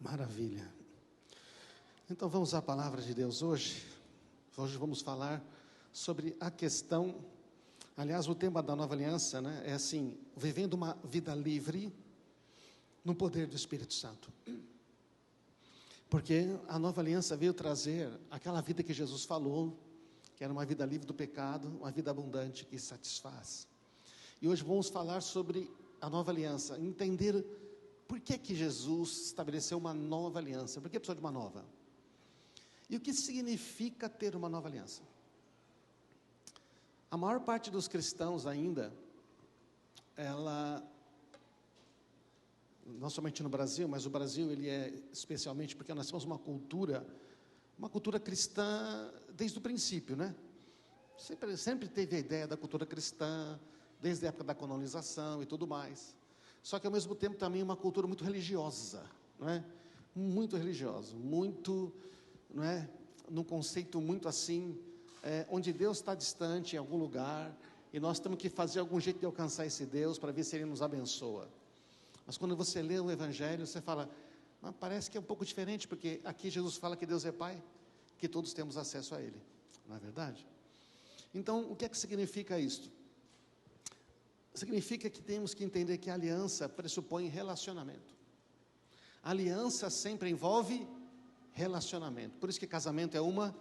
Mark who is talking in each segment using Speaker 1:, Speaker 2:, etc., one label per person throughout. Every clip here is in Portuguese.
Speaker 1: Maravilha. Então vamos à palavra de Deus hoje. Hoje vamos falar sobre a questão, aliás, o tema da nova aliança, né, é assim, vivendo uma vida livre no poder do Espírito Santo. Porque a nova aliança veio trazer aquela vida que Jesus falou, que era uma vida livre do pecado, uma vida abundante que satisfaz. E hoje vamos falar sobre a nova aliança, entender por que Jesus estabeleceu uma nova aliança, por que precisou de uma nova? E o que significa ter uma nova aliança? A maior parte dos cristãos ainda, não somente no Brasil, mas o Brasil ele é especialmente porque nós temos uma cultura cristã desde o princípio, né? Sempre teve a ideia da cultura cristã, desde a época da colonização e tudo mais. Só que ao mesmo tempo também uma cultura muito religiosa, não é? Muito religiosa, muito, não é? Num conceito muito assim, onde Deus está distante em algum lugar, e nós temos que fazer algum jeito de alcançar esse Deus para ver se Ele nos abençoa. Mas quando você lê o Evangelho, você fala, mas parece que é um pouco diferente, porque aqui Jesus fala que Deus é Pai, que todos temos acesso a Ele, não é verdade? Então, o que é que significa isto? Significa que temos que entender que a aliança pressupõe relacionamento. A aliança sempre envolve relacionamento. Por isso que casamento é uma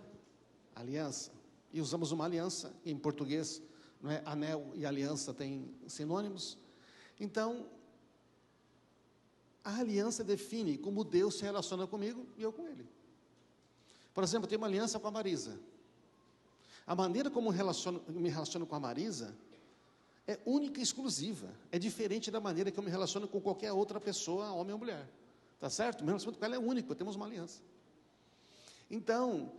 Speaker 1: aliança. E usamos uma aliança, em português, não é? Anel e aliança têm sinônimos. Então, a aliança define como Deus se relaciona comigo e eu com Ele. Por exemplo, eu tenho uma aliança com a Marisa. A maneira como me relaciono com a Marisa é única e exclusiva, é diferente da maneira que eu me relaciono com qualquer outra pessoa, homem ou mulher, tá certo? O meu relacionamento com ela é único, temos uma aliança. Então,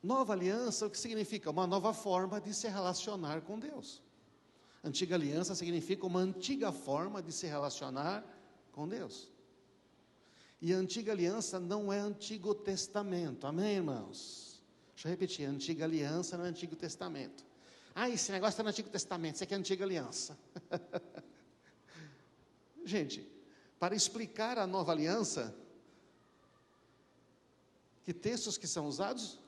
Speaker 1: nova aliança, o que significa? Uma nova forma de se relacionar com Deus. Antiga aliança significa uma antiga forma de se relacionar com Deus. E a antiga aliança não é Antigo Testamento, amém, irmãos? Deixa eu repetir, antiga aliança não é Antigo Testamento. Ah, esse negócio está no Antigo Testamento, isso aqui é a Antiga Aliança. Gente, para explicar a nova aliança, que textos que são usados?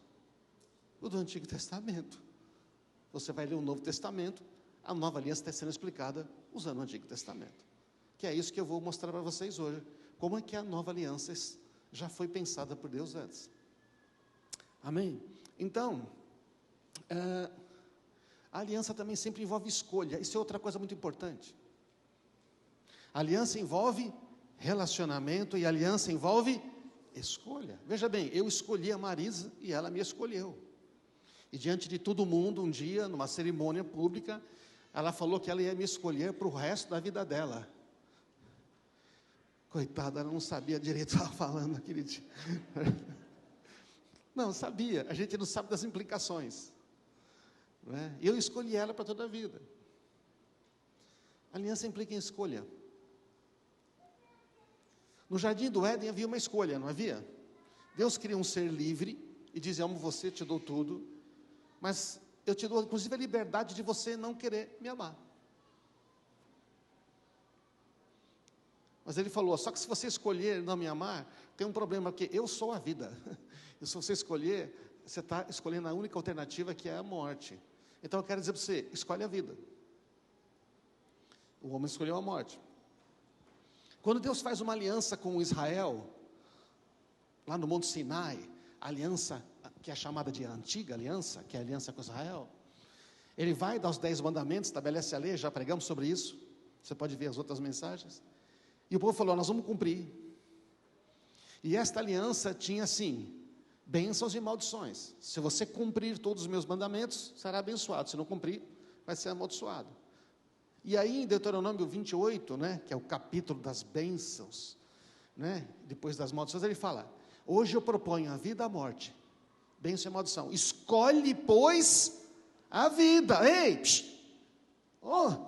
Speaker 1: O do Antigo Testamento. Você vai ler o Novo Testamento, a nova aliança está sendo explicada usando o Antigo Testamento. Que é isso que eu vou mostrar para vocês hoje. Como é que a nova aliança já foi pensada por Deus antes. Amém? Então, a aliança também sempre envolve escolha. Isso é outra coisa muito importante. A aliança envolve relacionamento e a aliança envolve escolha. Veja bem, eu escolhi a Marisa e ela me escolheu. E diante de todo mundo, um dia, numa cerimônia pública, ela falou que ela ia me escolher para o resto da vida dela. Coitada, ela não sabia direito o que estava falando aquele dia. Não, sabia. A gente não sabe das implicações. Eu escolhi ela para toda a vida. A aliança implica em escolha. No jardim do Éden havia uma escolha, não havia? Deus cria um ser livre e diz, amo você, te dou tudo, mas eu te dou inclusive a liberdade de você não querer me amar. Mas ele falou, só que se você escolher não me amar, tem um problema, porque eu sou a vida. E se você escolher, você está escolhendo a única alternativa, que é a morte. Então eu quero dizer para você, escolhe a vida. O homem escolheu a morte. Quando Deus faz uma aliança com Israel, lá no Monte Sinai, a aliança que é chamada de antiga aliança, que é a aliança com Israel, ele vai dar os 10 mandamentos, estabelece a lei, já pregamos sobre isso, você pode ver as outras mensagens, e o povo falou, nós vamos cumprir. E esta aliança tinha assim, bênçãos e maldições. Se você cumprir todos os meus mandamentos, será abençoado. Se não cumprir, vai ser amaldiçoado. E aí em Deuteronômio 28, né, que é o capítulo das bênçãos, né, depois das maldições, ele fala, hoje eu proponho a vida e a morte, bênção e maldição. Escolhe, pois, a vida. Ei,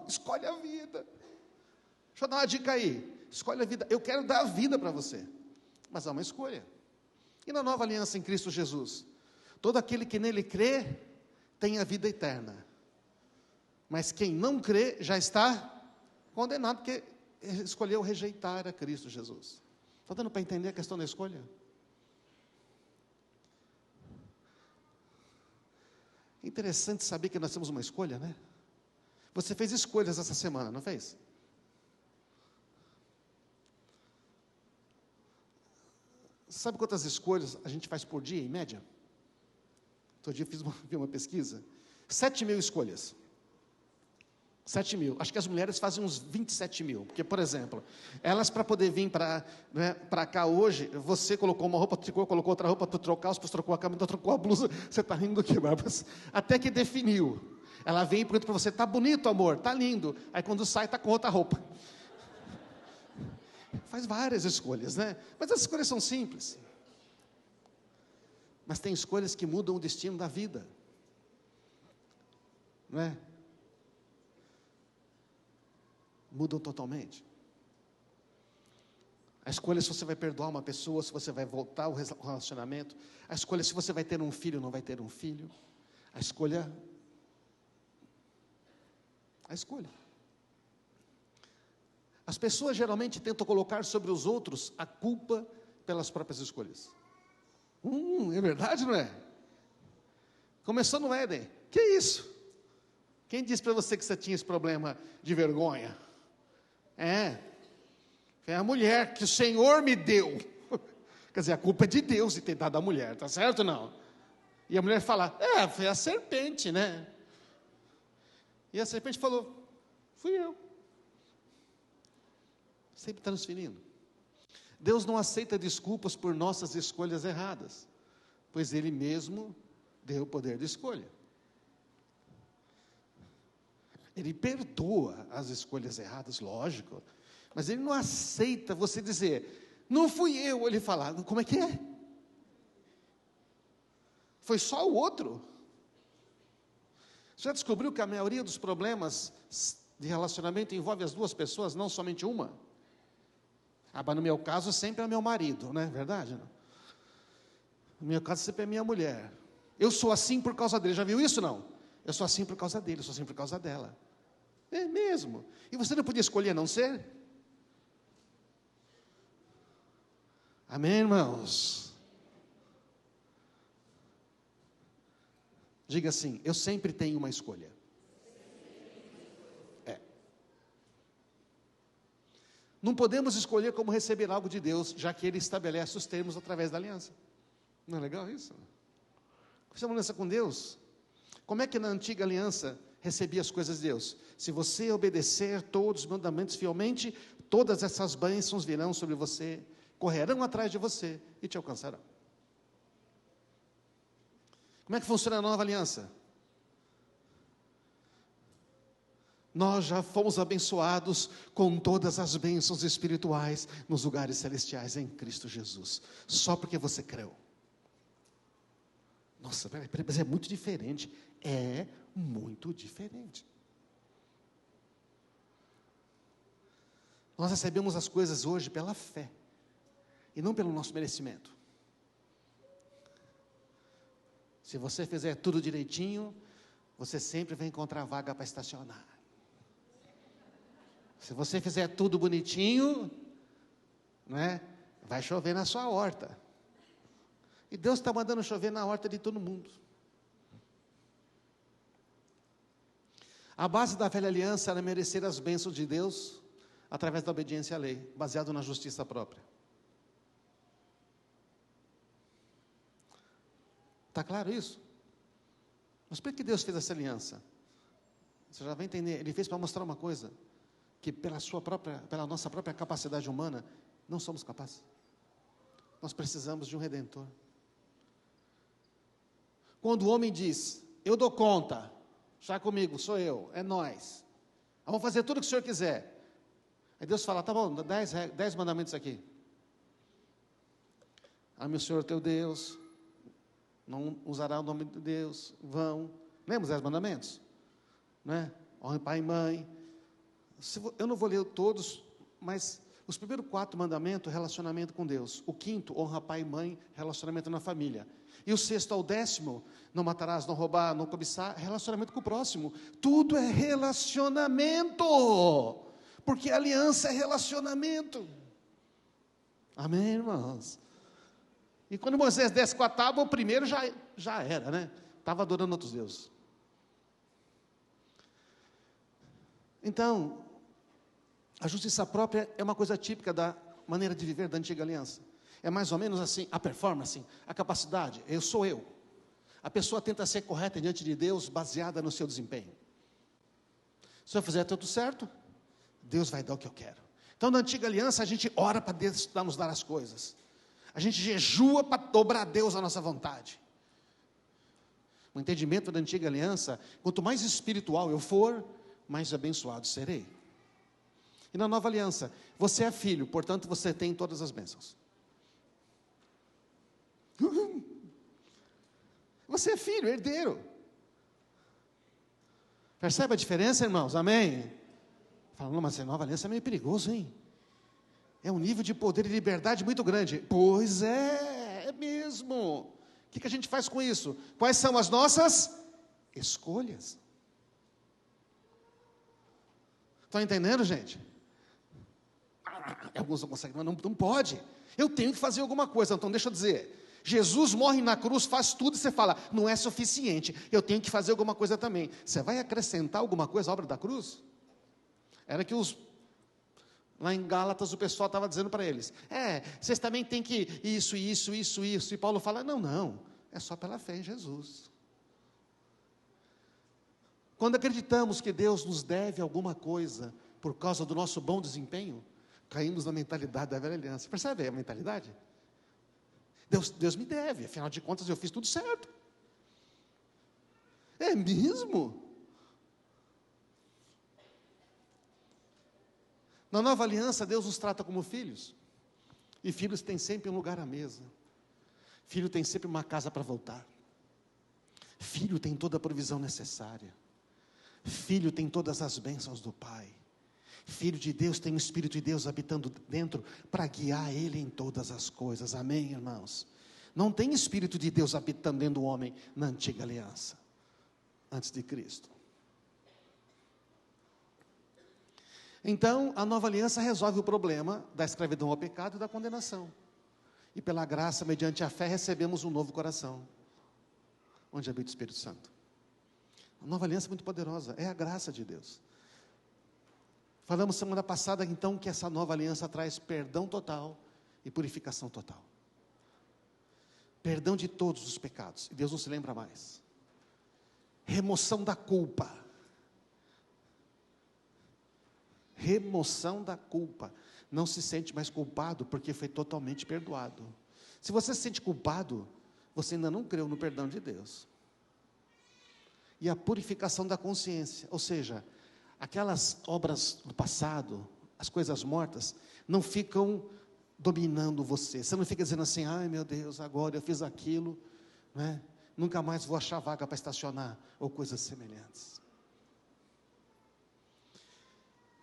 Speaker 1: escolhe a vida. Deixa eu dar uma dica aí. Escolhe a vida. Eu quero dar a vida para você. Mas há uma escolha. E na nova aliança em Cristo Jesus? Todo aquele que nele crê, tem a vida eterna. Mas quem não crê, já está condenado, porque escolheu rejeitar a Cristo Jesus. Está dando para entender a questão da escolha? Interessante saber que nós temos uma escolha, né? Você fez escolhas essa semana, não fez? Sabe quantas escolhas a gente faz por dia, em média? Outro dia eu vi uma pesquisa. 7.000 escolhas. 7.000. Acho que as mulheres fazem uns 27.000. Porque, por exemplo, elas para poder vir para cá hoje, você colocou uma roupa, colocou outra roupa para trocar, depois trocou a camisa, trocou a blusa. Você está rindo do quê, Bárbara? Até que definiu. Ela vem e pergunta para você, está bonito, amor? Está lindo. Aí quando sai, está com outra roupa. Faz várias escolhas, né? Mas as escolhas são simples. Mas tem escolhas que mudam o destino da vida. Não é? Mudam totalmente. A escolha se você vai perdoar uma pessoa, se você vai voltar ao relacionamento. A escolha se você vai ter um filho ou não vai ter um filho. A escolha. As pessoas geralmente tentam colocar sobre os outros a culpa pelas próprias escolhas. É verdade, não é? Começou no Éden. Que isso? Quem disse para você que você tinha esse problema de vergonha? Foi a mulher que o Senhor me deu. Quer dizer, a culpa é de Deus de ter dado a mulher, tá certo ou não? E a mulher fala, foi a serpente, né? E a serpente falou, fui eu. Sempre transferindo. Deus não aceita desculpas por nossas escolhas erradas, pois Ele mesmo deu o poder de escolha. Ele perdoa as escolhas erradas, lógico, mas Ele não aceita você dizer, não fui eu. Ele fala, como é que é? Foi só o outro. Você já descobriu que a maioria dos problemas de relacionamento envolve as duas pessoas, não somente uma? Mas no meu caso sempre é meu marido, não é verdade? Não? No meu caso sempre é minha mulher. Eu sou assim por causa dele, já viu isso não? Eu sou assim por causa dele, eu sou assim por causa dela. É mesmo. E você não podia escolher não ser? Amém, irmãos? Diga assim, eu sempre tenho uma escolha. Não podemos escolher como receber algo de Deus, já que Ele estabelece os termos através da aliança. Não é legal isso? Você é uma aliança com Deus. Como é que na antiga aliança recebia as coisas de Deus? Se você obedecer todos os mandamentos fielmente, todas essas bênçãos virão sobre você, correrão atrás de você e te alcançarão. Como é que funciona a nova aliança? Nós já fomos abençoados com todas as bênçãos espirituais nos lugares celestiais em Cristo Jesus, só porque você creu. Nossa, peraí, mas é muito diferente. É muito diferente. Nós recebemos as coisas hoje pela fé e não pelo nosso merecimento. Se você fizer tudo direitinho, você sempre vai encontrar vaga para estacionar. Se você fizer tudo bonitinho, né, vai chover na sua horta. E Deus está mandando chover na horta de todo mundo. A base da velha aliança era merecer as bênçãos de Deus através da obediência à lei, baseado na justiça própria. Está claro isso? Mas por que Deus fez essa aliança? Você já vai entender. Ele fez para mostrar uma coisa, que pela nossa própria capacidade humana, não somos capazes. Nós precisamos de um Redentor. Quando o homem diz, eu dou conta, está comigo, sou eu, é nós, vamos fazer tudo o que o Senhor quiser. Aí Deus fala, tá bom, 10 mandamentos aqui. Ame o Senhor teu Deus, não usará o nome de Deus, lembra os 10 mandamentos? Né? Honre pai e mãe. Eu não vou ler todos, mas os primeiros 4 mandamentos, relacionamento com Deus. O 5º, honra pai e mãe, relacionamento na família. E o 6º ao 10º, não matarás, não roubar, não cobiçar, relacionamento com o próximo. Tudo é relacionamento, porque a aliança é relacionamento. Amém, irmãos? E quando Moisés desce com a tábua, o primeiro já era, né? Estava adorando outros deuses. Então, a justiça própria é uma coisa típica da maneira de viver da antiga aliança. É mais ou menos assim, a performance, a capacidade, eu sou eu. A pessoa tenta ser correta diante de Deus, baseada no seu desempenho. Se eu fizer tudo certo, Deus vai dar o que eu quero. Então, na antiga aliança, a gente ora para Deus nos dar as coisas. A gente jejua para dobrar a Deus a nossa vontade. O entendimento da antiga aliança, quanto mais espiritual eu for, mais abençoado serei. E na nova aliança, você é filho, portanto você tem todas as bênçãos. Você é filho, herdeiro. Percebe a diferença, irmãos? Amém? Fala, não, mas a nova aliança é meio perigoso, hein? É um nível de poder e liberdade muito grande. Pois é mesmo. O que a gente faz com isso? Quais são as nossas escolhas? Estão entendendo, gente? Alguns não conseguem, mas não pode. Eu tenho que fazer alguma coisa. Então deixa eu dizer, Jesus morre na cruz, faz tudo e você fala, não é suficiente, eu tenho que fazer alguma coisa também. Você vai acrescentar alguma coisa à obra da cruz? Era que lá em Gálatas o pessoal estava dizendo para eles, vocês também têm que isso, e Paulo fala, não, é só pela fé em Jesus. Quando acreditamos que Deus nos deve alguma coisa, por causa do nosso bom desempenho, caímos na mentalidade da velha aliança. Percebe a mentalidade? Deus me deve, afinal de contas eu fiz tudo certo. É mesmo? Na nova aliança, Deus nos trata como filhos. E filhos têm sempre um lugar à mesa. Filho tem sempre uma casa para voltar. Filho tem toda a provisão necessária. Filho tem todas as bênçãos do Pai. Filho de Deus tem o Espírito de Deus habitando dentro para guiar ele em todas as coisas. Amém, irmãos? Não tem Espírito de Deus habitando dentro do homem na antiga aliança, antes de Cristo. Então, a nova aliança resolve o problema da escravidão ao pecado e da condenação. E pela graça, mediante a fé, recebemos um novo coração, onde habita o Espírito Santo. A nova aliança é muito poderosa, é a graça de Deus. Falamos semana passada, então, que essa nova aliança traz perdão total e purificação total. Perdão de todos os pecados, e Deus não se lembra mais. Remoção da culpa. Remoção da culpa. Não se sente mais culpado, porque foi totalmente perdoado. Se você se sente culpado, você ainda não creu no perdão de Deus. E a purificação da consciência, ou seja, aquelas obras do passado, as coisas mortas, não ficam dominando você. Você não fica dizendo assim, ai meu Deus, agora eu fiz aquilo, né? Nunca mais vou achar vaga para estacionar, ou coisas semelhantes.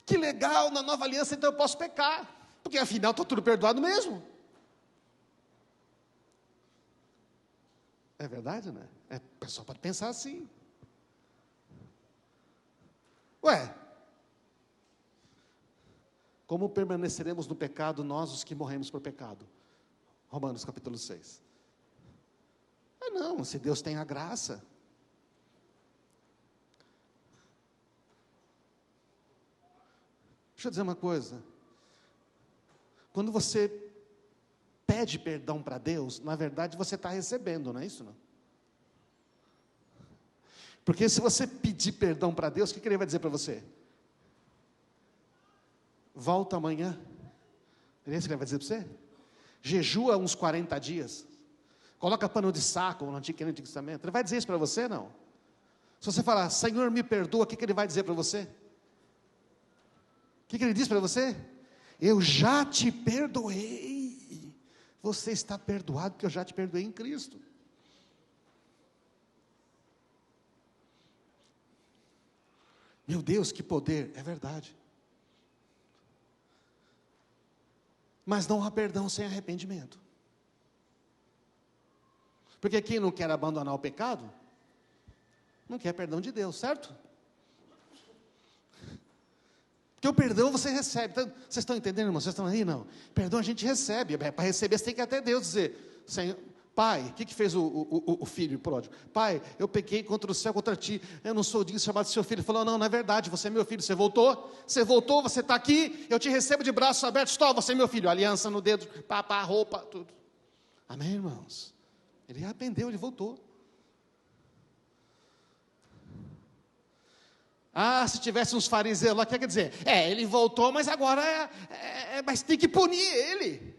Speaker 1: Que legal, na nova aliança então eu posso pecar, porque afinal está tudo perdoado mesmo. É verdade, né? O pessoal pode pensar assim. Como permaneceremos no pecado nós os que morremos por pecado? Romanos capítulo 6. Não, se Deus tem a graça. Deixa eu dizer uma coisa. Quando você pede perdão para Deus, na verdade você está recebendo, não é isso não? Porque se você pedir perdão para Deus, o que Ele vai dizer para você? Volta amanhã. É isso que Ele vai dizer para você? Jejua uns 40 dias. Coloca pano de saco no Antigo Testamento. Ele vai dizer isso para você, não? Se você falar, Senhor me perdoa, o que Ele vai dizer para você? O que Ele diz para você? Eu já te perdoei. Você está perdoado, porque eu já te perdoei em Cristo. Meu Deus, que poder, é verdade. Mas não há perdão sem arrependimento. Porque quem não quer abandonar o pecado, não quer perdão de Deus, certo? Porque o perdão você recebe. Então, vocês estão entendendo, irmão? Vocês estão aí? Não. Perdão a gente recebe. Para receber, você tem que ir até Deus dizer: Senhor, Pai, o que fez o filho pródigo? Pai, eu pequei contra o céu, contra ti. Eu não sou digno de chamar de seu filho. Ele falou: não é verdade, você é meu filho. Você voltou, você está aqui. Eu te recebo de braços abertos. Toma, você é meu filho. Aliança no dedo, roupa, tudo. Amém, irmãos? Ele arrependeu, ele voltou. Se tivesse uns fariseus lá, quer dizer, ele voltou, mas agora mas tem que punir ele.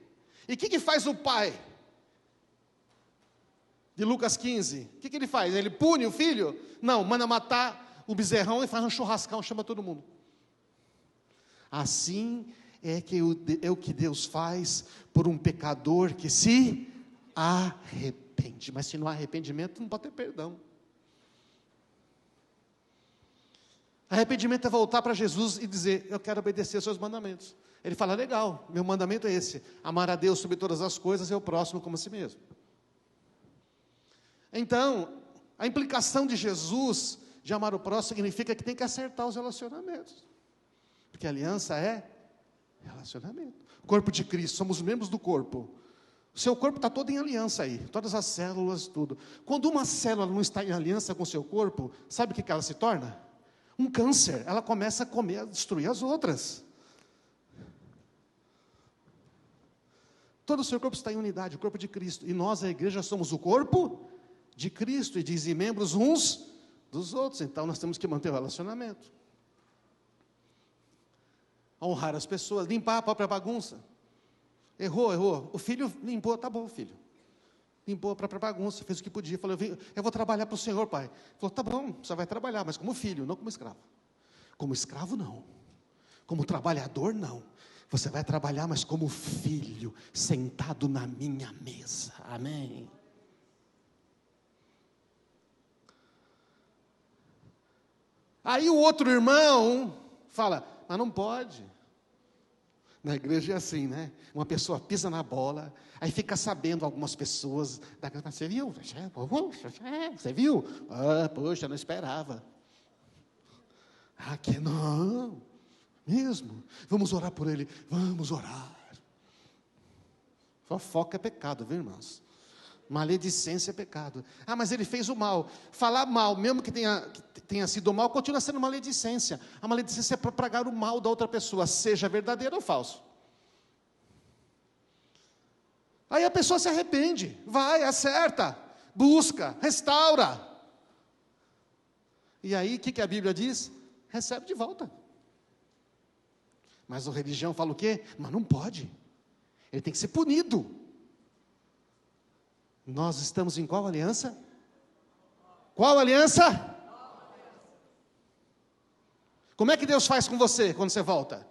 Speaker 1: E o que faz o pai de Lucas 15? O que ele faz? Ele pune o filho? Não, manda matar o bezerrão e faz um churrascão, chama todo mundo. Assim é o que Deus faz por um pecador que se arrepende. Mas se não há arrependimento, não pode ter perdão. Arrependimento é voltar para Jesus e dizer: eu quero obedecer aos seus mandamentos. Ele fala: legal, meu mandamento é esse: amar a Deus sobre todas as coisas e o próximo como a si mesmo. Então, a implicação de Jesus de amar o próximo significa que tem que acertar os relacionamentos, porque aliança é relacionamento. Corpo de Cristo, somos membros do corpo. O seu corpo está todo em aliança aí, todas as células, tudo. Quando uma célula não está em aliança com o seu corpo, sabe o que ela se torna? Um câncer. Ela começa a comer, a destruir as outras. Todo o seu corpo está em unidade, o corpo de Cristo. E nós, a igreja, somos o corpo de Cristo. E diz: e membros uns dos outros. Então nós temos que manter o relacionamento. Honrar as pessoas, limpar a própria bagunça. Errou. O filho limpou, tá bom, filho. Limpou a própria bagunça, fez o que podia. Falou: eu vou trabalhar para o Senhor, pai. Falou: tá bom, você vai trabalhar, mas como filho, não como escravo. Como escravo, não. Como trabalhador, não. Você vai trabalhar, mas como filho, sentado na minha mesa. Amém. Aí o outro irmão fala: mas não pode. Na igreja é assim, né? Uma pessoa pisa na bola, aí fica sabendo algumas pessoas, você viu? Você viu? Poxa, não esperava. Que não, mesmo. Vamos orar por ele, vamos orar. Fofoca é pecado, viu, irmãos? Maledicência é pecado. Mas ele fez o mal. Falar mal, mesmo que tenha sido mal, continua sendo maledicência. A maledicência é para propagar o mal da outra pessoa, seja verdadeiro ou falso. Aí a pessoa se arrepende, vai, acerta, busca, restaura. E aí, o que a Bíblia diz? Recebe de volta. Mas a religião fala o quê? Mas não pode. Ele tem que ser punido. Nós estamos em qual aliança? Qual aliança? Como é que Deus faz com você quando você volta?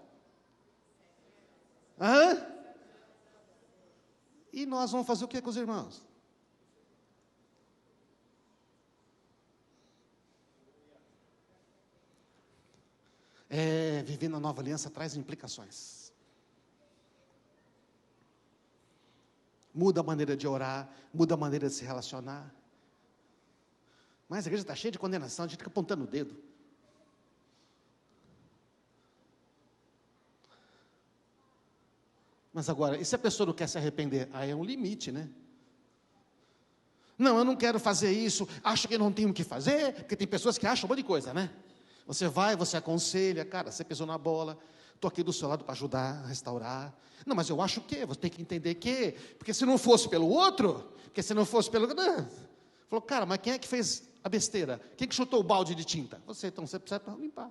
Speaker 1: E nós vamos fazer o que com os irmãos? Viver na nova aliança traz implicações. Muda a maneira de orar, muda a maneira de se relacionar. Mas a igreja está cheia de condenação, a gente fica apontando o dedo. Mas agora, e se a pessoa não quer se arrepender? Aí é um limite, né? Não, eu não quero fazer isso, acho que não tenho o que fazer, porque tem pessoas que acham um monte de coisa, né? Você vai, você aconselha, cara, você pisou na bola, estou aqui do seu lado para ajudar a restaurar. Não, mas eu acho que, você tem que entender que, porque se não fosse pelo outro, porque se não fosse pelo... Falou: cara, mas quem é que fez a besteira? Quem que chutou o balde de tinta? Você, então você precisa limpar.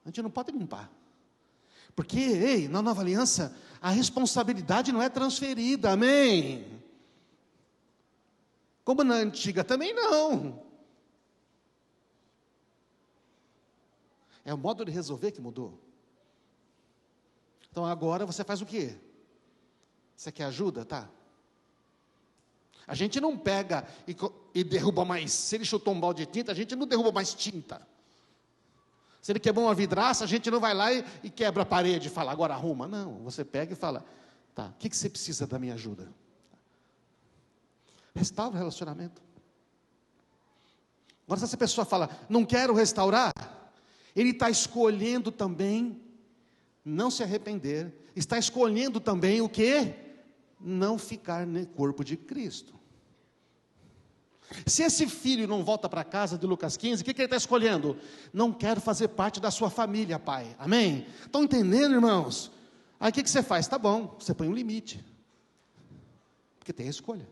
Speaker 1: A gente não pode limpar. Porque, na nova aliança, a responsabilidade não é transferida, amém? Como na antiga também não. É o modo de resolver que mudou. Então agora você faz o quê? Você quer ajuda? Tá. A gente não pega e derruba mais. Se ele chutou um balde de tinta, a gente não derruba mais tinta. Se ele quebrou uma vidraça, a gente não vai lá e quebra a parede e fala: agora arruma. Não, você pega e fala: tá, o que você precisa da minha ajuda? Restaura o relacionamento. Agora, se essa pessoa fala: não quero restaurar, Ele está escolhendo também não se arrepender, está escolhendo também o quê? Não ficar no corpo de Cristo. Se esse filho não volta para casa de Lucas 15, o que ele está escolhendo? Não quero fazer parte da sua família, pai. Amém? Estão entendendo, irmãos? Aí o que você faz? Tá bom, você põe um limite. Porque tem a escolha.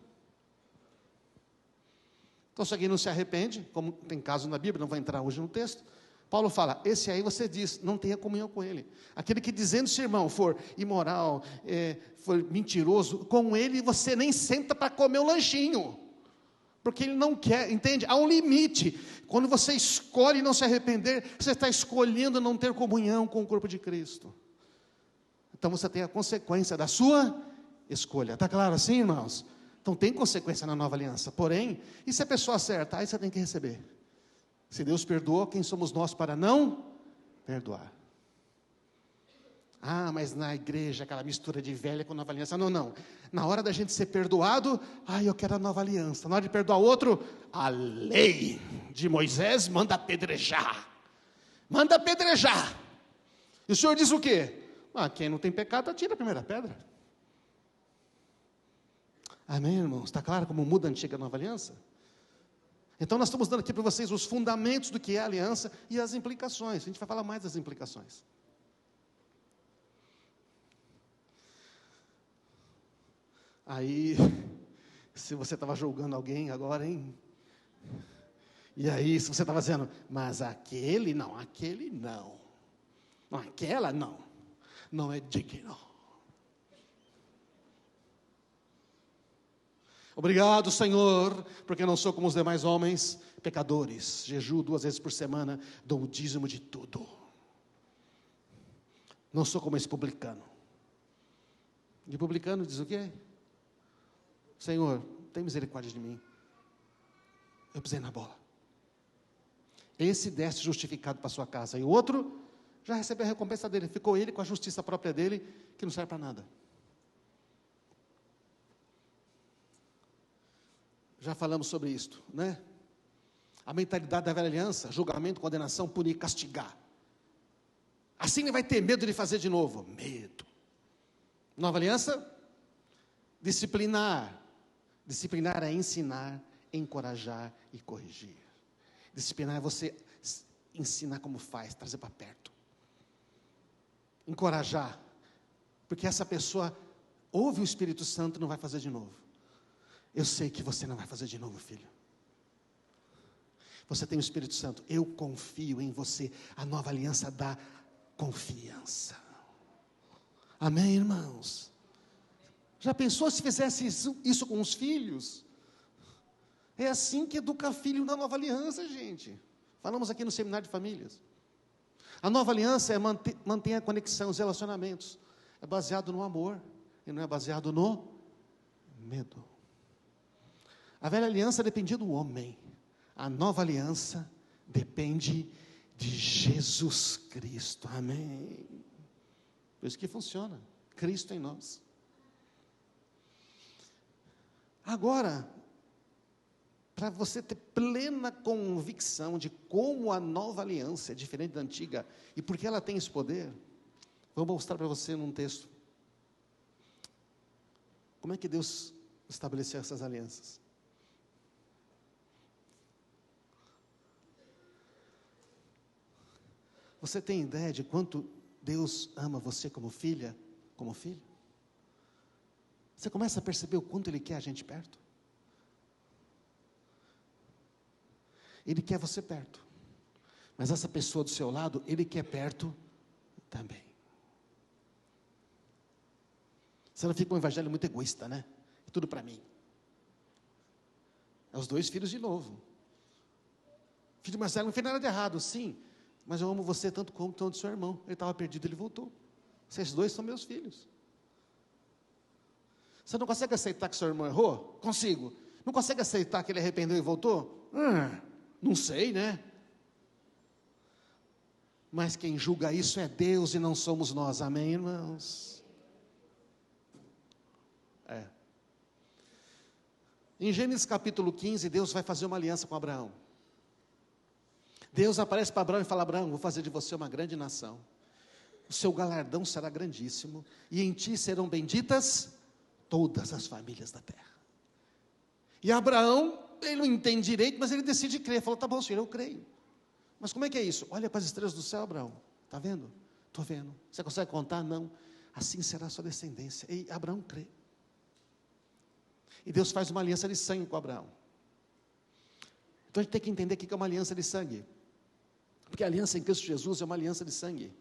Speaker 1: Então se alguém não se arrepende, como tem caso na Bíblia, não vai entrar hoje no texto, Paulo fala, esse aí você diz, não tenha comunhão com ele. Aquele que dizendo se irmão for imoral, for mentiroso, com ele você nem senta para comer o lanchinho. Porque ele não quer, entende? Há um limite. Quando você escolhe não se arrepender, você está escolhendo não ter comunhão com o corpo de Cristo. Então você tem a consequência da sua escolha. Está claro assim, irmãos? Então tem consequência na nova aliança. Porém, e se a pessoa acerta? Aí você tem que receber. Se Deus perdoa, quem somos nós para não perdoar? Ah, mas na igreja, aquela mistura de velha com nova aliança. Não, não. Na hora da gente ser perdoado, eu quero a nova aliança. Na hora de perdoar outro, a lei de Moisés manda apedrejar. Manda apedrejar. E o Senhor diz o quê? Quem não tem pecado, atira a primeira pedra. Amém, irmãos? Está claro como muda a antiga e a nova aliança? Então nós estamos dando aqui para vocês os fundamentos do que é a aliança e as implicações. A gente vai falar mais das implicações. Aí, se você estava julgando alguém agora, hein? E aí, se você estava dizendo, mas aquele não, aquela não é digno. Obrigado, Senhor, porque não sou como os demais homens, pecadores, jejuo 2 vezes por semana, dou o dízimo de tudo. Não sou como esse publicano. E o publicano diz o quê? Senhor, tem misericórdia de mim. Eu pisei na bola. Esse desce justificado para sua casa. E o outro já recebeu a recompensa dele. Ficou ele com a justiça própria dele, que não serve para nada. Já falamos sobre isto, né? A mentalidade da velha aliança, julgamento, condenação, punir, castigar. Assim ele vai ter medo de fazer de novo. Medo. Nova aliança, disciplinar. Disciplinar é ensinar, encorajar e corrigir. Disciplinar é você ensinar como faz, trazer para perto. Encorajar, porque essa pessoa ouve o Espírito Santo e não vai fazer de novo. Eu sei que você não vai fazer de novo, filho. Você tem o Espírito Santo, eu confio em você. A nova aliança dá confiança. Amém, irmãos? Já pensou se fizesse isso com os filhos? É assim que educa filho na nova aliança, gente. Falamos aqui no seminário de famílias. A nova aliança mantém a conexão, os relacionamentos. É baseado no amor, e não é baseado no medo. A velha aliança dependia do homem. A nova aliança depende de Jesus Cristo. Amém. Por isso que funciona. Cristo em nós. Agora, para você ter plena convicção de como a nova aliança é diferente da antiga e porque ela tem esse poder, vou mostrar para você num texto. Como é que Deus estabeleceu essas alianças? Você tem ideia de quanto Deus ama você como filha, como filho? Você começa a perceber o quanto Ele quer a gente perto? Ele quer você perto. Mas essa pessoa do seu lado, Ele quer perto também. Você não fica um evangelho muito egoísta, né? Tudo para mim. É os dois filhos de novo. Filho de Marcelo não fez nada de errado, sim. Mas eu amo você tanto quanto o seu irmão. Ele estava perdido, ele voltou. Vocês dois são meus filhos. Você não consegue aceitar que seu irmão errou? Consigo. Não consegue aceitar que ele arrependeu e voltou? Não sei, né? Mas quem julga isso é Deus e não somos nós. Amém, irmãos? Em Gênesis capítulo 15, Deus vai fazer uma aliança com Abraão. Deus aparece para Abraão e fala: Abraão, vou fazer de você uma grande nação. O seu galardão será grandíssimo, e em ti serão benditas todas as famílias da terra. E Abraão, ele não entende direito, mas ele decide crer. Falou: tá bom, Senhor, eu creio. Mas como é que é isso? Olha para as estrelas do céu, Abraão. Está vendo? Estou vendo. Você consegue contar? Não. Assim será a sua descendência. E Abraão crê. E Deus faz uma aliança de sangue com Abraão. Então a gente tem que entender o que é uma aliança de sangue. Porque a aliança em Cristo Jesus é uma aliança de sangue.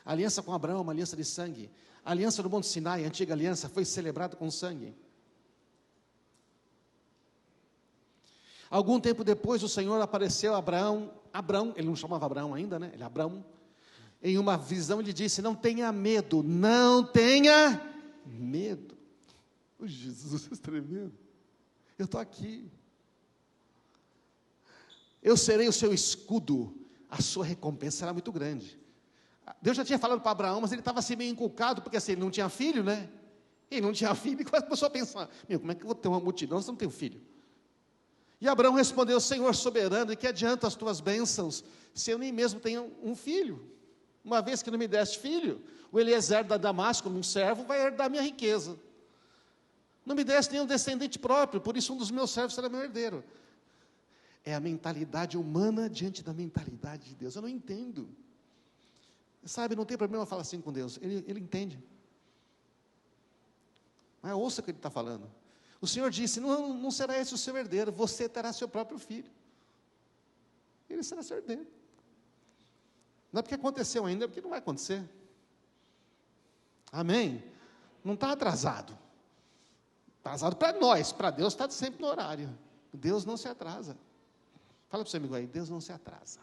Speaker 1: A aliança com Abraão é uma aliança de sangue. A aliança do Monte Sinai, a antiga aliança, foi celebrada com sangue. Algum tempo depois, o Senhor apareceu a Abraão, ele não chamava Abraão ainda, né? Ele é Abraão. Em uma visão, ele disse: não tenha medo, não tenha medo. Oh, Jesus, é tremendo. Eu estou aqui. Eu serei o seu escudo, a sua recompensa será muito grande. Deus já tinha falado para Abraão, mas ele estava assim meio inculcado, porque assim, ele não tinha filho, né? Ele não tinha filho, e começou a pensar: como é que eu vou ter uma multidão se eu não tenho filho? E Abraão respondeu: Senhor soberano, e que adianta as tuas bênçãos, se eu nem mesmo tenho um filho? Uma vez que não me deste filho, o Eliezer da Damasco, um servo, vai herdar minha riqueza. Não me deste nenhum descendente próprio, por isso um dos meus servos será meu herdeiro. É a mentalidade humana diante da mentalidade de Deus. Eu não entendo. Sabe, não tem problema falar assim com Deus, Ele entende. Mas ouça o que Ele está falando. O Senhor disse: não será esse o seu herdeiro, você terá seu próprio filho. Ele será seu herdeiro. Não é porque aconteceu ainda, é porque não vai acontecer. Amém? Não está atrasado. Atrasado para nós, para Deus está sempre no horário. Deus não se atrasa. Fala para o seu amigo aí: Deus não se atrasa.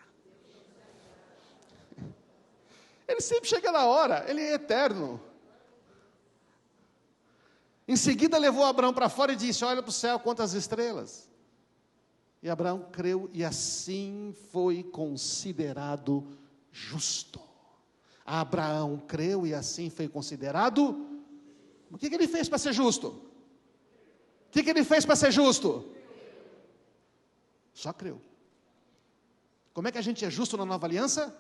Speaker 1: Ele sempre chega na hora, Ele é eterno. Em seguida levou Abraão para fora e disse: olha para o céu, quantas estrelas. E Abraão creu, e assim foi considerado justo. Abraão creu, e assim foi considerado. O que ele fez para ser justo? O que ele fez para ser justo? Só creu. Como é que a gente é justo na nova aliança?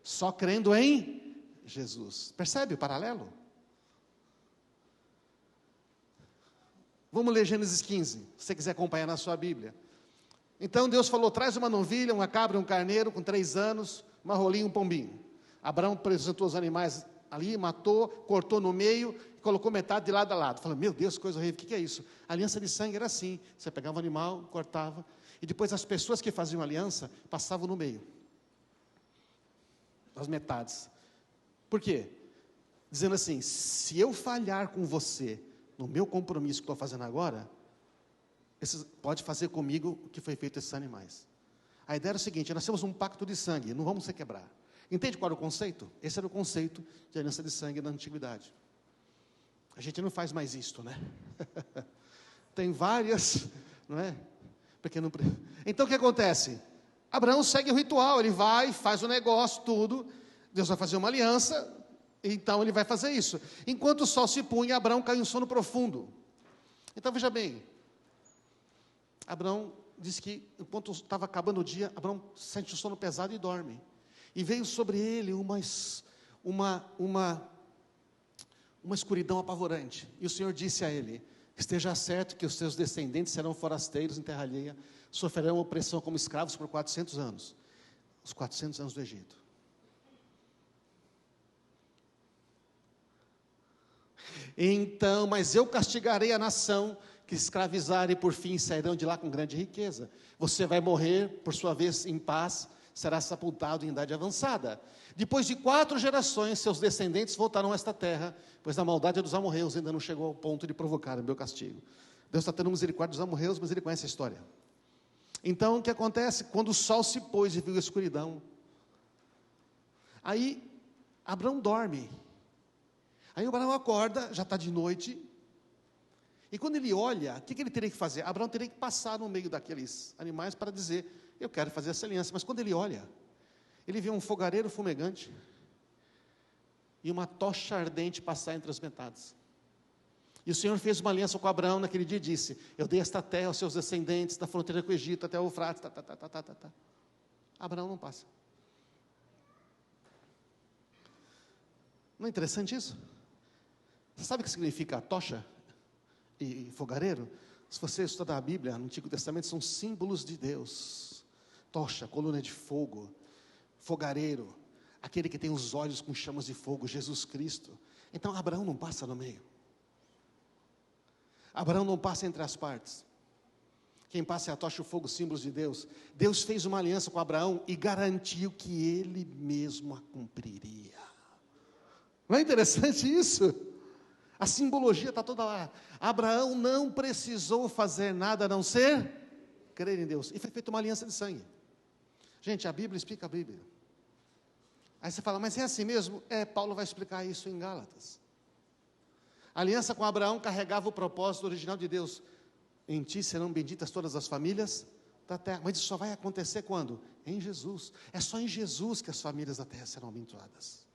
Speaker 1: Só crendo em Jesus. Percebe o paralelo? Vamos ler Gênesis 15, se você quiser acompanhar na sua Bíblia. Então Deus falou: traz uma novilha, uma cabra e um carneiro com 3 anos, uma rolinha e um pombinho. Abraão apresentou os animais ali, matou, cortou no meio, colocou metade de lado a lado. Falou: meu Deus, que coisa horrível, o que é isso? A aliança de sangue era assim, você pegava o animal, cortava, e depois as pessoas que faziam aliança, passavam no meio, as metades. Por quê? Dizendo assim: se eu falhar com você, no meu compromisso que estou fazendo agora, pode fazer comigo o que foi feito a esses animais. A ideia era o seguinte: nós temos um pacto de sangue, não vamos se quebrar. Entende qual era o conceito? Esse era o conceito de aliança de sangue na antiguidade. A gente não faz mais isto, né? Tem várias, não é? Porque não... Então o que acontece? Abraão segue o ritual, ele vai, faz o negócio, tudo. Deus vai fazer uma aliança, então ele vai fazer isso. Enquanto o sol se punha, Abraão caiu em sono profundo. Então veja bem, Abraão disse que enquanto estava acabando o dia, Abraão sente o sono pesado e dorme. E veio sobre ele uma escuridão apavorante. E o Senhor disse a ele: esteja certo que os seus descendentes serão forasteiros em terra alheia, sofrerão opressão como escravos por 400 anos. Os 400 anos do Egito. Então, mas eu castigarei a nação que escravizar, e por fim sairão de lá com grande riqueza. Você vai morrer, por sua vez, em paz, será sepultado em idade avançada. Depois de 4 gerações, seus descendentes voltarão a esta terra, pois a maldade dos amorreus ainda não chegou ao ponto de provocar o meu castigo. Deus está tendo misericórdia dos amorreus, mas Ele conhece a história. Então, o que acontece? Quando o sol se pôs e viu a escuridão, aí Abraão dorme. Aí o Abraão acorda, já está de noite, e quando ele olha, o que ele teria que fazer? Abraão teria que passar no meio daqueles animais para dizer: eu quero fazer essa aliança. Mas quando ele olha, ele vê um fogareiro fumegante e uma tocha ardente passar entre as metades. E o Senhor fez uma aliança com Abraão naquele dia e disse: eu dei esta terra aos seus descendentes, da fronteira com o Egito até o Eufrates, Abraão não passa. Não é interessante isso? Você sabe o que significa tocha e fogareiro? Se você estudar a Bíblia, no Antigo Testamento, são símbolos de Deus. Tocha, coluna de fogo, fogareiro, aquele que tem os olhos com chamas de fogo, Jesus Cristo. Então Abraão não passa no meio. Abraão não passa entre as partes. Quem passa é a tocha e o fogo, símbolos de Deus. Deus fez uma aliança com Abraão e garantiu que ele mesmo a cumpriria. Não é interessante isso? A simbologia está toda lá. Abraão não precisou fazer nada a não ser crer em Deus. E foi feita uma aliança de sangue. Gente, a Bíblia explica a Bíblia. Aí você fala, mas é assim mesmo? Paulo vai explicar isso em Gálatas. A aliança com Abraão carregava o propósito original de Deus. Em ti serão benditas todas as famílias da terra. Mas isso só vai acontecer quando? Em Jesus. É só em Jesus que as famílias da terra serão abençoadas.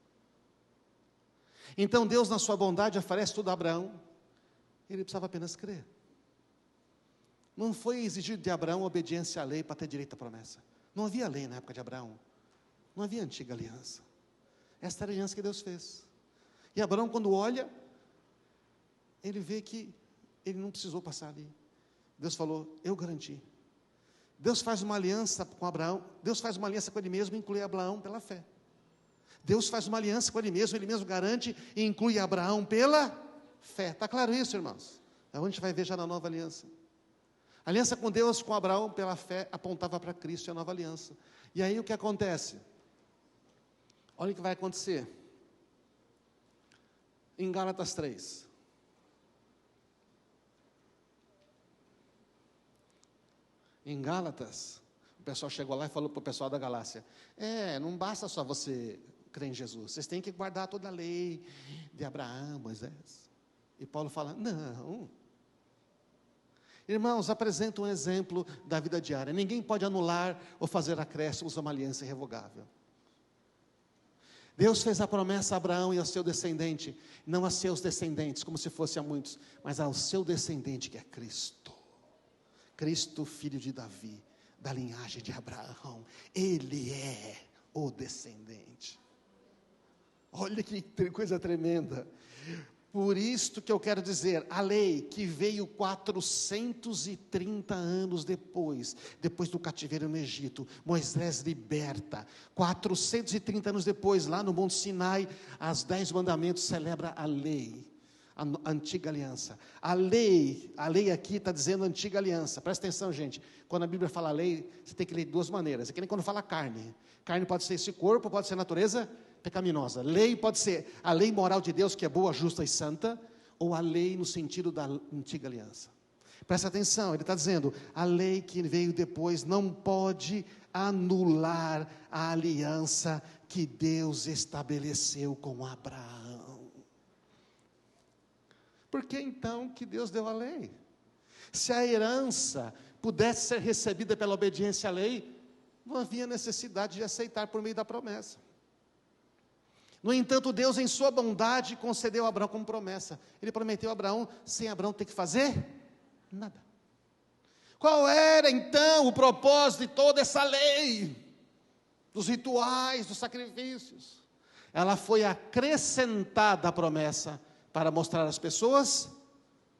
Speaker 1: Então Deus, na sua bondade, oferece tudo a Abraão. Ele precisava apenas crer. Não foi exigido de Abraão obediência à lei para ter direito à promessa. Não havia lei na época de Abraão. Não havia antiga aliança. Esta era a aliança que Deus fez. E Abraão, quando olha, ele vê que ele não precisou passar ali. Deus falou, eu garanti. Deus faz uma aliança com Abraão. Deus faz uma aliança com ele mesmo e inclui Abraão pela fé. Deus faz uma aliança com ele mesmo garante e inclui Abraão pela fé. Está claro isso, irmãos? É onde a gente vai ver já na nova aliança. A aliança com Deus, com Abraão, pela fé, apontava para Cristo e a nova aliança. E aí o que acontece? Olha o que vai acontecer. Em Gálatas 3. Em Gálatas, o pessoal chegou lá e falou para o pessoal da Galácia, não basta só você crer em Jesus, vocês têm que guardar toda a lei de Abraão, Moisés. E Paulo fala, não. Irmãos, apresenta um exemplo da vida diária. Ninguém pode anular ou fazer acréscimos a uma aliança irrevogável. Deus fez a promessa a Abraão e ao seu descendente, não a seus descendentes, como se fosse a muitos, mas ao seu descendente, que é Cristo. Cristo, filho de Davi, da linhagem de Abraão. Ele é o descendente. Olha que coisa tremenda. Por isto que eu quero dizer, a lei que veio 430 anos depois do cativeiro no Egito, Moisés liberta, 430 anos depois, lá no Monte Sinai, as 10 mandamentos celebra a lei, a antiga aliança. A lei aqui está dizendo antiga aliança, presta atenção, gente, quando a Bíblia fala lei, você tem que ler de duas maneiras, é que nem quando fala carne pode ser esse corpo, pode ser natureza pecaminosa. Lei pode ser a lei moral de Deus, que é boa, justa e santa, ou a lei no sentido da antiga aliança. Presta atenção, ele está dizendo, a lei que veio depois não pode anular a aliança que Deus estabeleceu com Abraão. Por que então que Deus deu a lei? Se a herança pudesse ser recebida pela obediência à lei, não havia necessidade de aceitar por meio da promessa. No entanto, Deus, em sua bondade, concedeu a Abraão como promessa. Ele prometeu a Abraão, sem Abraão ter que fazer nada. Qual era, então, o propósito de toda essa lei? Dos rituais, dos sacrifícios? Ela foi acrescentada à promessa, para mostrar às pessoas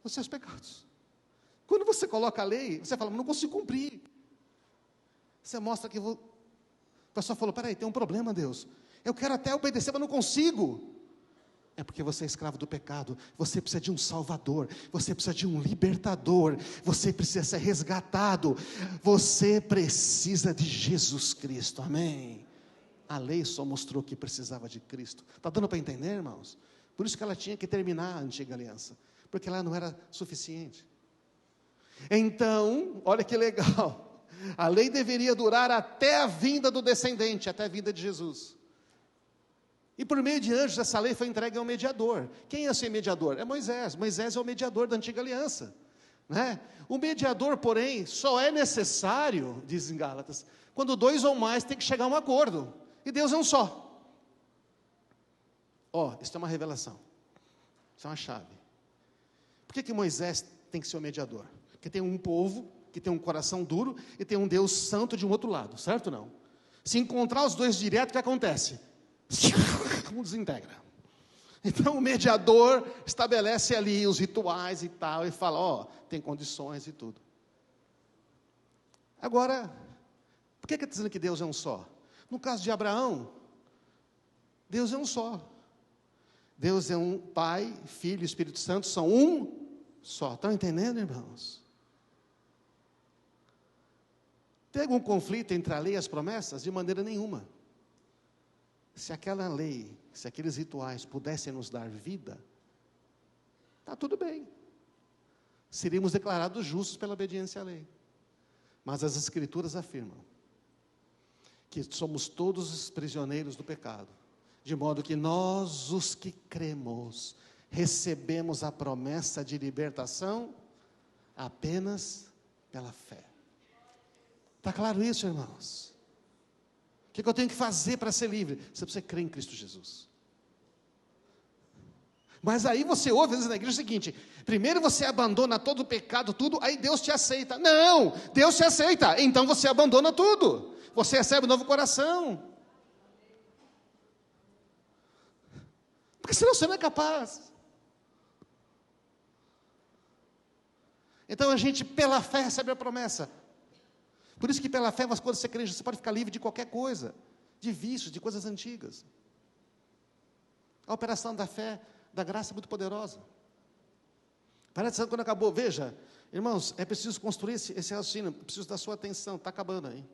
Speaker 1: os seus pecados. Quando você coloca a lei, você fala, não consigo cumprir. Você mostra que... O pessoal falou, peraí, tem um problema, Deus. Eu quero até obedecer, mas não consigo. É porque você é escravo do pecado. Você precisa de um salvador. Você precisa de um libertador. Você precisa ser resgatado. Você precisa de Jesus Cristo. Amém? A lei só mostrou que precisava de Cristo. Está dando para entender, irmãos? Por isso que ela tinha que terminar a antiga aliança. Porque ela não era suficiente. Então, olha que legal. A lei deveria durar até a vinda do descendente, até a vinda de Jesus. E por meio de anjos, essa lei foi entregue ao mediador. Quem é esse mediador? É Moisés. Moisés é o mediador da antiga aliança, né? O mediador, porém, só é necessário, diz em Gálatas, quando 2 ou mais tem que chegar a um acordo. E Deus é um só. Isso é uma revelação. Isso é uma chave. Por que Moisés tem que ser o mediador? Porque tem um povo que tem um coração duro e tem um Deus santo de um outro lado, certo ou não? Se encontrar os dois direto, o que acontece? Um desintegra. Então o mediador estabelece ali os rituais e tal, e fala, ó, tem condições e tudo. Agora, por que está dizendo que Deus é um só? No caso de Abraão, Deus é um só. Deus é um Pai, Filho e Espírito Santo, são um só. Estão entendendo, irmãos? Tem algum conflito entre a lei e as promessas? De maneira nenhuma. Se aquela lei, se aqueles rituais pudessem nos dar vida, está tudo bem. Seríamos declarados justos pela obediência à lei. Mas as Escrituras afirmam que somos todos os prisioneiros do pecado, de modo que nós, os que cremos, recebemos a promessa de libertação apenas pela fé. Está claro isso, irmãos? O que eu tenho que fazer para ser livre? Você precisa crer em Cristo Jesus. Mas aí você ouve, às vezes na igreja, o seguinte: primeiro você abandona todo o pecado, tudo, aí Deus te aceita. Não, Deus te aceita, então você abandona tudo. Você recebe um novo coração. Porque senão você não é capaz. Então a gente, pela fé, recebe a promessa. Por isso que pela fé, quando você crê, você pode ficar livre de qualquer coisa, de vícios, de coisas antigas. A operação da fé, da graça é muito poderosa. Parece que quando acabou, veja, irmãos, é preciso construir esse raciocínio, preciso da sua atenção, está acabando aí.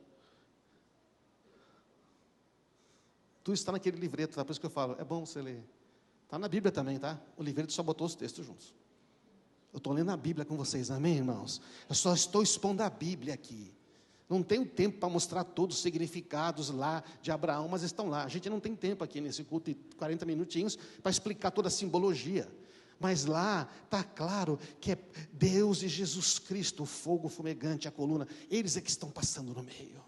Speaker 1: Tudo está naquele livreto, tá? Por isso que eu falo, é bom você ler. Está na Bíblia também, tá? O livreto só botou os textos juntos. Eu estou lendo a Bíblia com vocês, amém, irmãos? Eu só estou expondo a Bíblia aqui. Não tenho tempo para mostrar todos os significados lá de Abraão, mas estão lá. A gente não tem tempo aqui nesse culto de 40 minutinhos para explicar toda a simbologia. Mas lá está claro que é Deus e Jesus Cristo, o fogo fumegante, a coluna, eles é que estão passando no meio.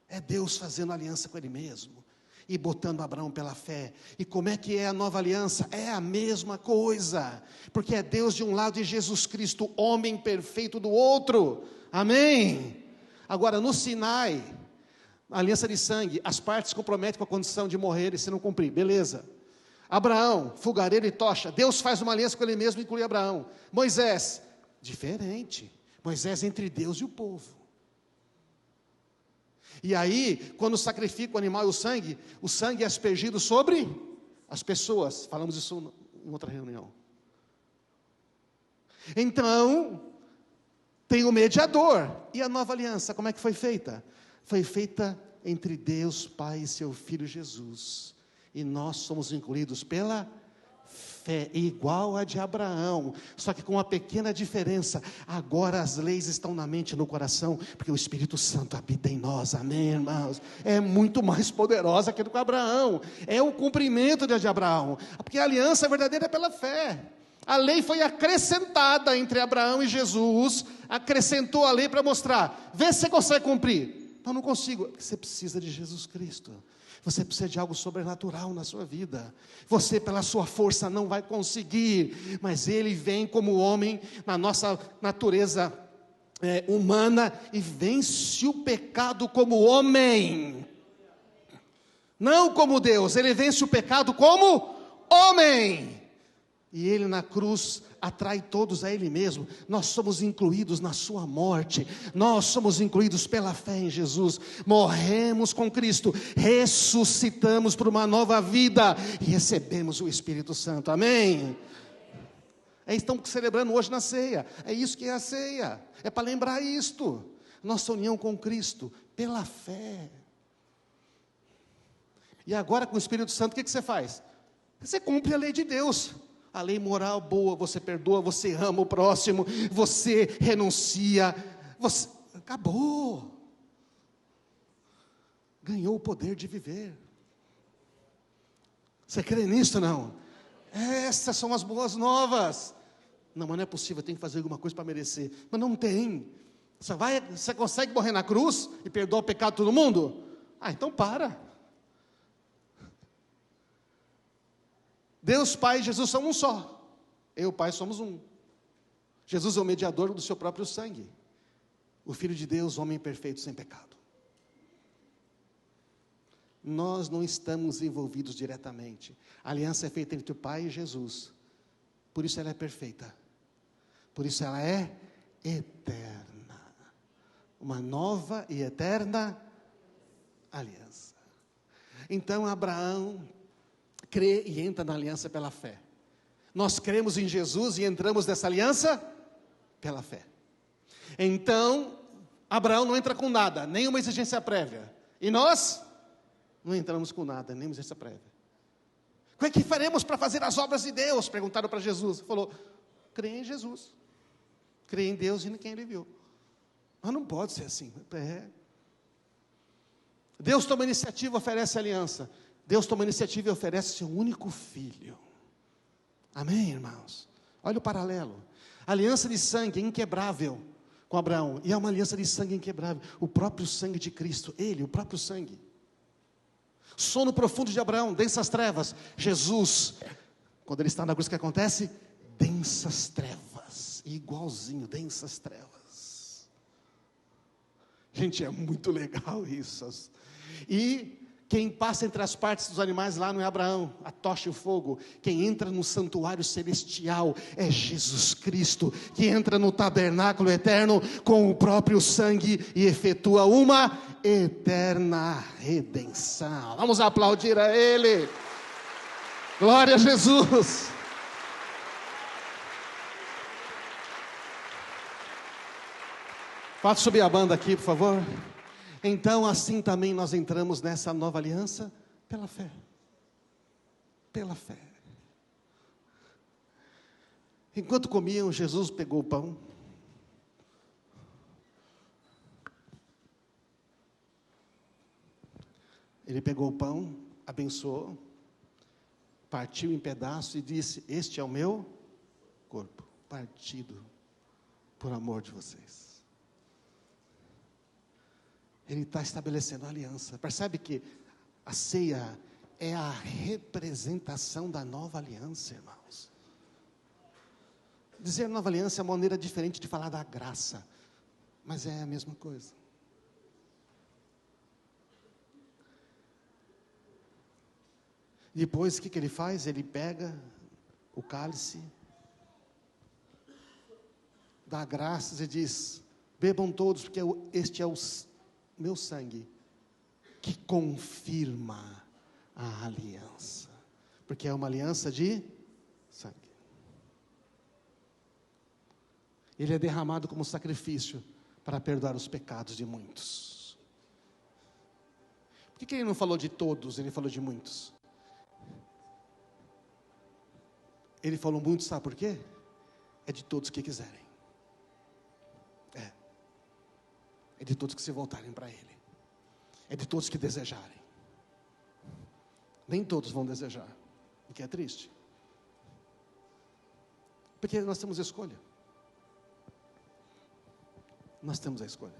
Speaker 1: É Deus fazendo aliança com Ele mesmo e botando Abraão pela fé. E como é que é a nova aliança? É a mesma coisa, porque é Deus de um lado e Jesus Cristo, homem perfeito do outro. Amém? Agora, no Sinai, a aliança de sangue, as partes se comprometem com a condição de morrer e se não cumprir, beleza. Abraão, fogareiro e tocha, Deus faz uma aliança com Ele mesmo e inclui Abraão. Moisés, diferente, Moisés entre Deus e o povo. E aí, quando sacrifica o animal e o sangue é aspergido sobre as pessoas, falamos isso em outra reunião. Então, tem o mediador. E a nova aliança, como é que foi feita? Foi feita entre Deus, Pai e seu Filho Jesus. E nós somos incluídos pela fé, igual a de Abraão. Só que com uma pequena diferença. Agora as leis estão na mente e no coração, porque o Espírito Santo habita em nós. Amém, irmãos? É muito mais poderosa que do que Abraão. É o cumprimento de Abraão. Porque a aliança verdadeira é pela fé. A lei foi acrescentada entre Abraão e Jesus, acrescentou a lei para mostrar, vê se você consegue cumprir. Não consigo. Você precisa de Jesus Cristo. Você precisa de algo sobrenatural na sua vida. Você, pela sua força, não vai conseguir, mas Ele vem como homem, na nossa natureza humana, e vence o pecado como homem. Não como Deus, Ele vence o pecado como homem. E Ele na cruz atrai todos a Ele mesmo. Nós somos incluídos na sua morte. Nós somos incluídos pela fé em Jesus. Morremos com Cristo. Ressuscitamos para uma nova vida. E recebemos o Espírito Santo. Amém? Estamos celebrando hoje na ceia. É isso que é a ceia. É para lembrar isto. Nossa união com Cristo pela fé. E agora com o Espírito Santo, o que você faz? Você cumpre a lei de Deus. A lei moral boa, você perdoa, você ama o próximo, você renuncia, acabou. Ganhou o poder de viver. Você crê nisso, não? Essas são as boas novas. Não, mas não é possível, tem que fazer alguma coisa para merecer. Mas não tem. Você consegue morrer na cruz e perdoar o pecado de todo mundo? Então para. Deus Pai e Jesus são um só. Eu e o Pai somos um. Jesus é o mediador do seu próprio sangue. O Filho de Deus, homem perfeito, sem pecado. nós não estamos envolvidos diretamente. A aliança é feita entre o Pai e Jesus. Por isso ela é perfeita. Por isso ela é eterna. Uma nova e eterna aliança. Então Abraão crê e entra na aliança pela fé. Nós cremos em Jesus e entramos nessa aliança pela fé. Então, Abraão não entra com nada, nenhuma exigência prévia. E nós não entramos com nada, nenhuma exigência prévia. O que faremos para fazer as obras de Deus? Perguntaram para Jesus. Ele falou, crê em Jesus. Crê em Deus e em quem Ele viu. Mas não pode ser assim. Deus toma iniciativa, oferece aliança. Deus toma iniciativa e oferece seu único filho. Amém, irmãos? Olha o paralelo. A aliança de sangue inquebrável com Abraão. E é uma aliança de sangue inquebrável. O próprio sangue de Cristo. Ele, o próprio sangue. Sono profundo de Abraão, densas trevas. Jesus, quando ele está na cruz, o que acontece? Densas trevas. Igualzinho, densas trevas. Gente, é muito legal isso. E quem passa entre as partes dos animais lá não é Abraão, a tocha e o fogo. Quem entra no santuário celestial é Jesus Cristo, que entra no tabernáculo eterno com o próprio sangue e efetua uma eterna redenção. Vamos aplaudir a Ele. Glória a Jesus. Pode subir a banda aqui, por favor. Então, assim também nós entramos nessa nova aliança pela fé. Pela fé. Enquanto comiam, Jesus pegou o pão. Ele pegou o pão, abençoou, partiu em pedaços e disse: este é o meu corpo, partido por amor de vocês. Ele está estabelecendo a aliança. Percebe que a ceia é a representação da nova aliança, irmãos. Dizer nova aliança é uma maneira diferente de falar da graça, mas é a mesma coisa. Depois, o que ele faz? Ele pega o cálice, dá graças e diz: bebam todos, porque este é o meu sangue, que confirma a aliança, porque é uma aliança de sangue. Ele é derramado como sacrifício para perdoar os pecados de muitos. Por que ele não falou de todos, ele falou de muitos? Ele falou muitos, sabe por quê? É de todos que quiserem. É de todos que se voltarem para Ele. É de todos que desejarem. Nem todos vão desejar, o que é triste. Porque nós temos escolha. Nós temos a escolha.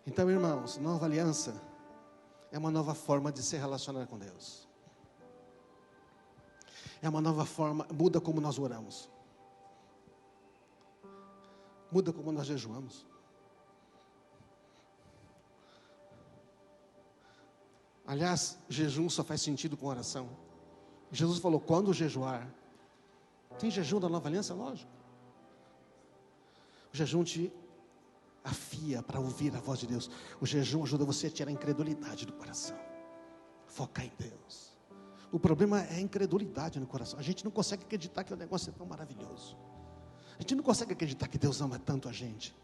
Speaker 1: Então, irmãos, nova aliança é uma nova forma de se relacionar com Deus. É uma nova forma, muda como nós oramos. Muda como nós jejuamos. Aliás, jejum só faz sentido com oração. Jesus falou, quando jejuar. Tem jejum da nova aliança? Lógico. O jejum te afia para ouvir a voz de Deus. O jejum ajuda você a tirar a incredulidade do coração. Focar em Deus. O problema é a incredulidade no coração. A gente não consegue acreditar que o negócio é tão maravilhoso. A gente não consegue acreditar que Deus ama tanto a gente.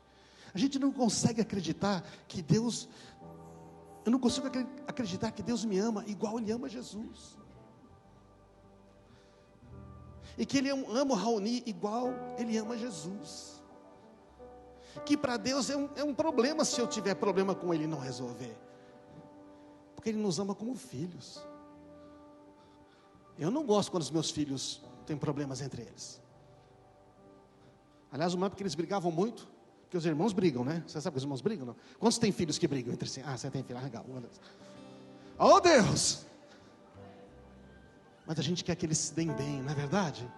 Speaker 1: A gente não consegue acreditar que Deus... Eu não consigo acreditar que Deus me ama igual Ele ama Jesus. E que Ele ama o Raoni igual Ele ama Jesus. Que para Deus é um problema se eu tiver problema com Ele e não resolver. Porque Ele nos ama como filhos. Eu não gosto quando os meus filhos têm problemas entre eles. Aliás, uma época que eles brigavam muito, porque os irmãos brigam, né? Você sabe que os irmãos brigam, não? Quantos tem filhos que brigam entre si? Ah, você tem filho, legal. Oh, Deus! Mas a gente quer que eles se deem bem, não é verdade?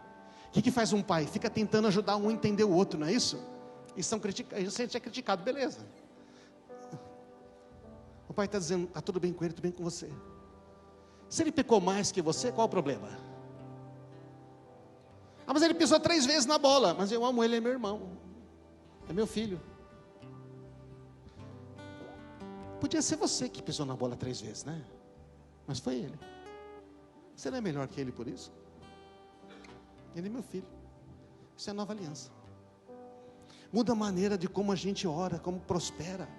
Speaker 1: O que faz um pai? Fica tentando ajudar um a entender o outro, não é isso? E a gente é criticado, beleza. O pai está dizendo, está tudo bem com ele, tudo bem com você. Se ele pecou mais que você, qual o problema? Ah, mas ele pisou 3 vezes na bola. Mas eu amo ele, é meu irmão, é meu filho. Podia ser você que pisou na bola 3 vezes, né? Mas foi ele. Você não é melhor que ele por isso? Ele é meu filho. Isso é a nova aliança. Muda a maneira de como a gente ora, como prospera.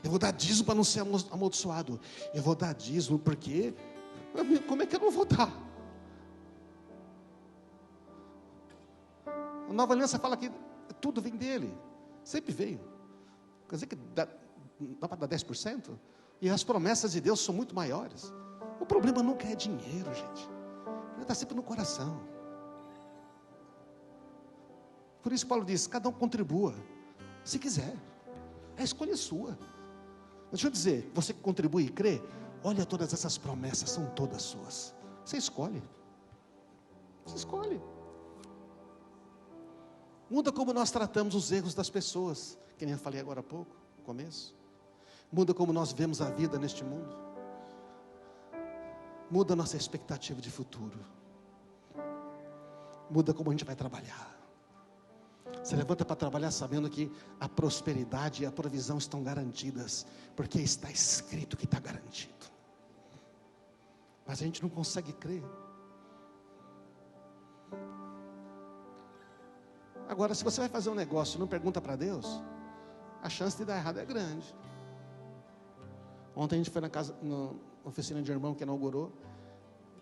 Speaker 1: Eu vou dar dízimo para não ser amaldiçoado. Eu vou dar dízimo porque... Como é que eu não vou dar? A nova aliança fala que tudo vem dele. Sempre veio. Quer dizer que dá para dar 10%? E as promessas de Deus são muito maiores. O problema nunca é dinheiro, gente. Ele está sempre no coração. Por isso Paulo diz, cada um contribua, se quiser. É a escolha sua. Deixa eu dizer, você que contribui e crê, olha todas essas promessas, são todas suas. Você escolhe. Você escolhe. Muda como nós tratamos os erros das pessoas, que nem eu falei agora há pouco, no começo. Muda como nós vemos a vida neste mundo. Muda a nossa expectativa de futuro. Muda como a gente vai trabalhar. Você levanta para trabalhar sabendo que a prosperidade e a provisão estão garantidas, porque está escrito que está garantido. Mas a gente não consegue crer. Agora, se você vai fazer um negócio e não pergunta para Deus, a chance de dar errado é grande. Ontem a gente foi na oficina de irmão que inaugurou,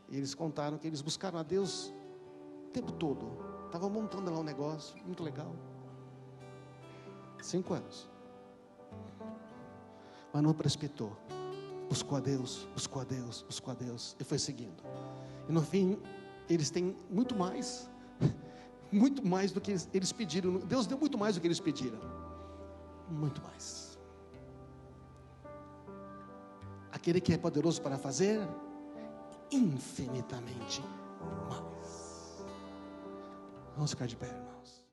Speaker 1: e eles contaram que eles buscaram a Deus o tempo todo. Estavam montando lá um negócio, muito legal. 5 anos. Mas não precipitou. Buscou a Deus, buscou a Deus, buscou a Deus, e foi seguindo. E no fim, eles têm muito mais do que eles pediram. Deus deu muito mais do que eles pediram. Muito mais. Aquele que é poderoso para fazer infinitamente mais. Vamos ficar de pé, irmãos.